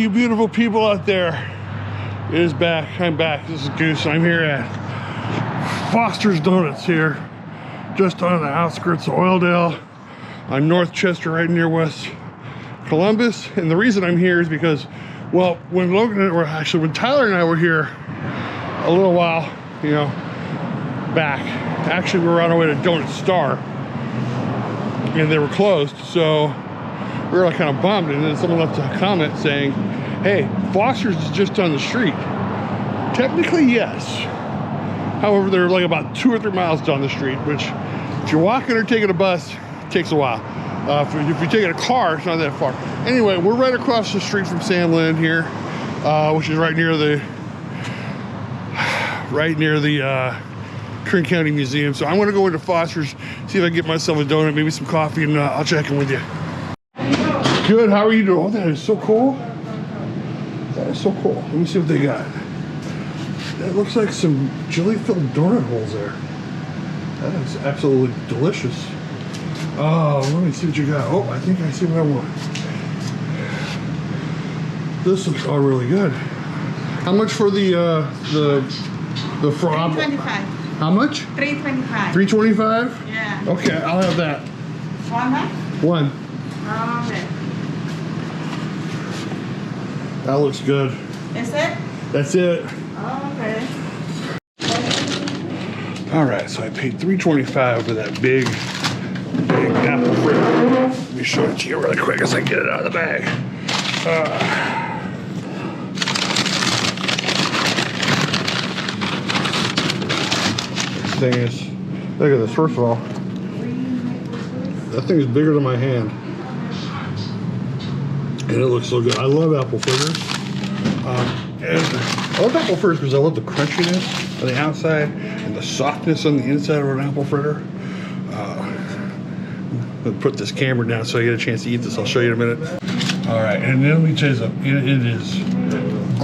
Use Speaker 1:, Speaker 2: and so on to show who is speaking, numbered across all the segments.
Speaker 1: you beautiful people out there. It is back. I'm back. This is Goose. I'm here at Foster's Donuts here, just on the outskirts of Oildale, on North Chester, right near West Columbus. And the reason I'm here is because, well, when when Tyler and I were here a little while, back, actually we were on our way to Donut Star, and they were closed, so we were like kind of bummed. And then someone left a comment saying, hey, Foster's is just down the street. Technically, yes. However, they're like about 2 or 3 miles down the street, which if you're walking or taking a bus, it takes a while. If you're taking a car, it's not that far. Anyway, we're right across the street from Sam Lynn here, which is right near the Kern County Museum. So I'm gonna go into Foster's, see if I can get myself a donut, maybe some coffee, and I'll check in with you. Good, how are you doing? Oh, that is so cool. That is so cool. Let me see what they got. That looks like some jelly-filled donut holes there. That is absolutely delicious. Oh, let me see what you got. Oh, I think I see what I want. This looks all really good. How much for the frog? $3.25. How much? $3.25. $3.25? Yeah. Okay, I'll have that. One, huh? One. Okay. That looks good. Is it? That's it. Okay. All right, so I paid $3.25 for that big apple fritter. Let me show it to you really quick as I get it out of the bag. This thing is, look at this. First of all, that thing is bigger than my hand. And it looks so good. I love apple fritters. And I love apple fritters because I love the crunchiness on the outside and the softness on the inside of an apple fritter. I'll put this camera down so you get a chance to eat this. I'll show you in a minute. All right, and then let me tell you something. It is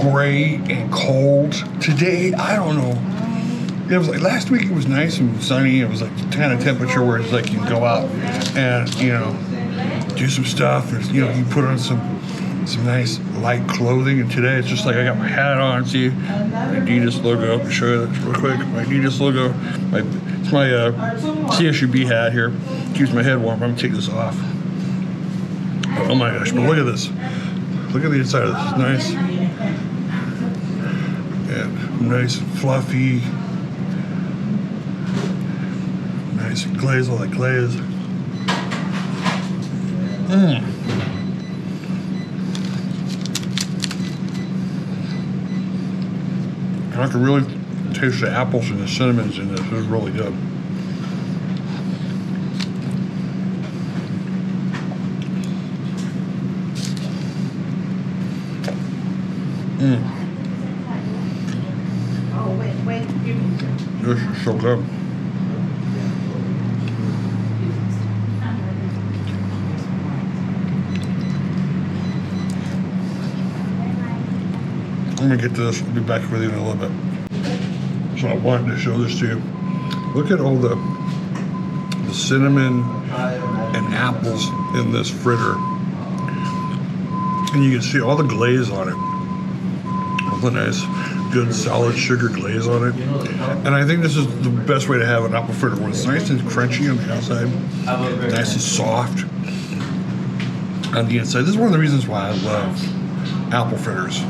Speaker 1: gray and cold. Today, I don't know. It was like last week. It was nice and sunny. It was like the kind of temperature where it's like you can go out and do some stuff. And, you put on some nice light clothing. And today it's just like I got my hat on. See, my Adidas logo. I'll show you that real quick. My Adidas logo. It's my CSUB hat here. Keeps my head warm. I'm gonna take this off. Oh my gosh! But look at this. Look at the inside of this. It's nice and nice and fluffy. Nice and glaze. All that glaze. I can really taste the apples and the cinnamons in this. This is really good.
Speaker 2: Oh, wait.
Speaker 1: This is so good. I'm gonna get to this. I'll be back with you in a little bit. So I wanted to show this to you. Look at all the cinnamon and apples in this fritter. And you can see all the glaze on it. All the nice, good, solid sugar glaze on it. And I think this is the best way to have an apple fritter, when it's nice and crunchy on the outside, nice and soft on the inside. This is one of the reasons why I love apple fritters.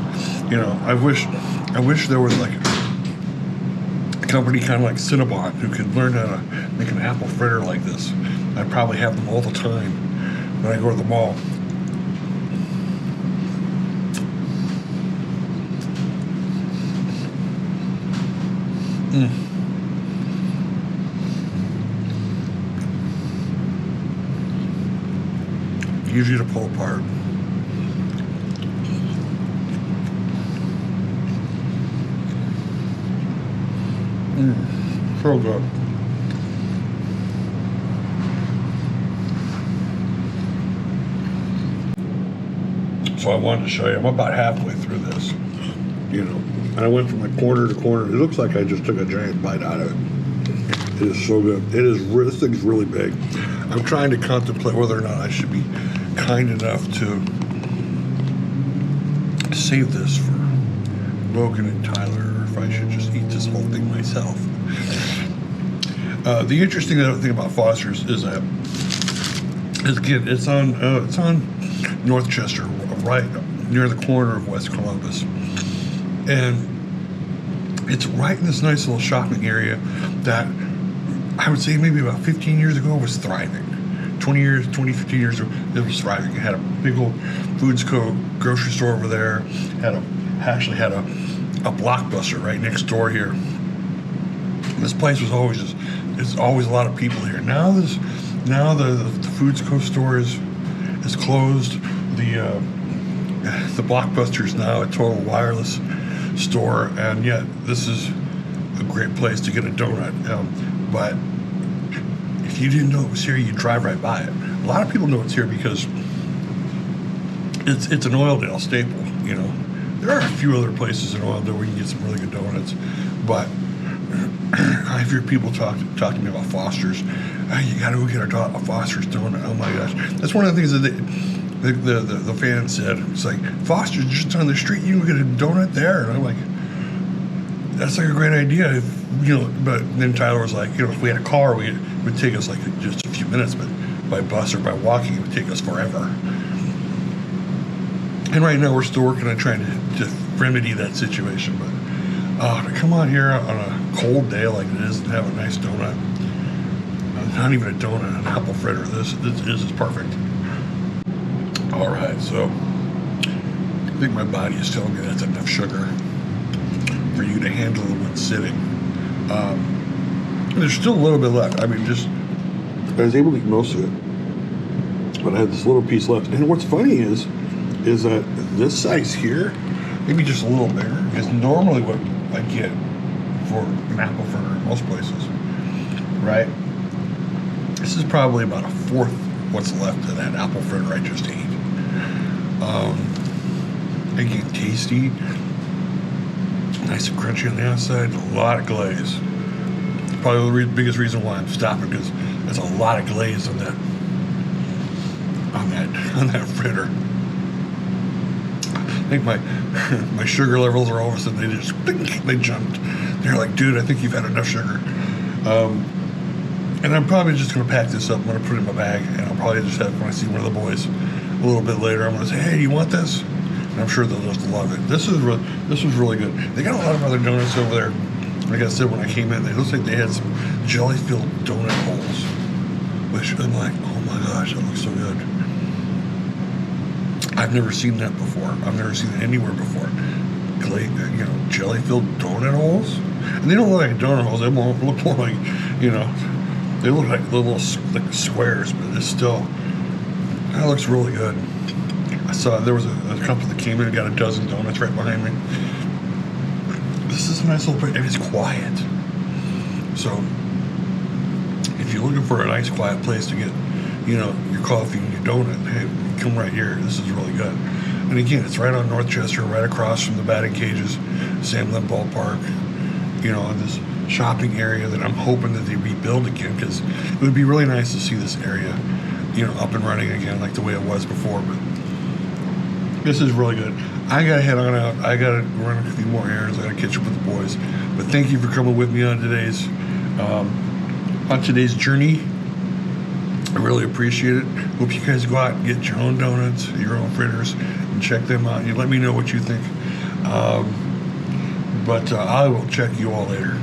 Speaker 1: I wish there was like a company kind of like Cinnabon who could learn how to make an apple fritter like this. I'd probably have them all the time when I go to the mall. Easy to pull apart. So good. So I wanted to show you, I'm about halfway through this, and I went from like corner to corner. It looks like I just took a giant bite out of it. It is so good. This thing's really big. I'm trying to contemplate whether or not I should be kind enough to save this for Logan and Tyler, or if I should just eat this whole thing myself. The interesting thing about Foster's is that it's on North Chester, right near the corner of West Columbus, and it's right in this nice little shopping area that I would say maybe about 15 years ago was thriving. 15 years ago, it was thriving. It had a big old Foods Co. grocery store over there. Actually had a Blockbuster right next door here. This place was always there's always a lot of people here. Now the Foods Co. store is closed. The Blockbuster is now a total wireless store, and yet this is a great place to get a donut. But if you didn't know it was here, you'd drive right by it. A lot of people know it's here because it's an Oildale staple. You know, there are a few other places in Oildale where you can get some really good donuts, but I hear people talk to me about Foster's. Hey, you got to go get a Foster's donut. Oh my gosh, that's one of the things that the fan said. It's like, Foster's just down the street. You can get a donut there, and I'm like, that's like a great idea. But then Tyler was like, if we had a car, it would take us like just a few minutes, but by bus or by walking, it would take us forever. And right now, we're still working on trying to remedy that situation. But to come out here on a cold day like it is and have a nice donut, not even a donut, an apple fritter, this is perfect. All right, so I think my body is telling me that's enough sugar for you to handle in one sitting. There's still a little bit left. I mean, I was able to eat most of it, but I had this little piece left. And what's funny is that this size here, maybe just a little bigger, is normally what I get for an apple fritter in most places, right? This is probably about a fourth what's left of that apple fritter I just ate. Again, tasty, nice and crunchy on the outside, a lot of glaze. Probably the biggest reason why I'm stopping, because there's a lot of glaze on that fritter. I think my sugar levels are all of a sudden they jumped. They're like, dude, I think you've had enough sugar. And I'm probably just going to pack this up. I'm going to put it in my bag, and I'll probably just have, when I see one of the boys a little bit later, I'm going to say, hey, do you want this? And I'm sure they'll just love it. This was really good. They got a lot of other donuts over there. Like I said, when I came in, it looks like they had some jelly-filled donut holes, which I'm like, oh my gosh, that looks so good. I've never seen that before. I've never seen it anywhere before. Jelly-filled donut holes, and they don't look like donut holes. They look more like, they look like little like squares, but it's still, that looks really good. I saw there was a couple that came in and got a dozen donuts right behind me. This is a nice little place, and it's quiet. So if you're looking for a nice quiet place to get, your coffee and your donut, hey, come right here. This is really good. And again, it's right on North Chester, right across from the batting cages, Sam Lynn Ballpark, in this shopping area that I'm hoping that they rebuild again, because it would be really nice to see this area, up and running again like the way it was before. But this is really good. I gotta head on out. I gotta run a few more errands. I gotta catch up with the boys. But thank you for coming with me on today's journey. I really appreciate it. Hope you guys go out and get your own donuts, your own fritters, and check them out. You let me know what you think. But I will check you all later.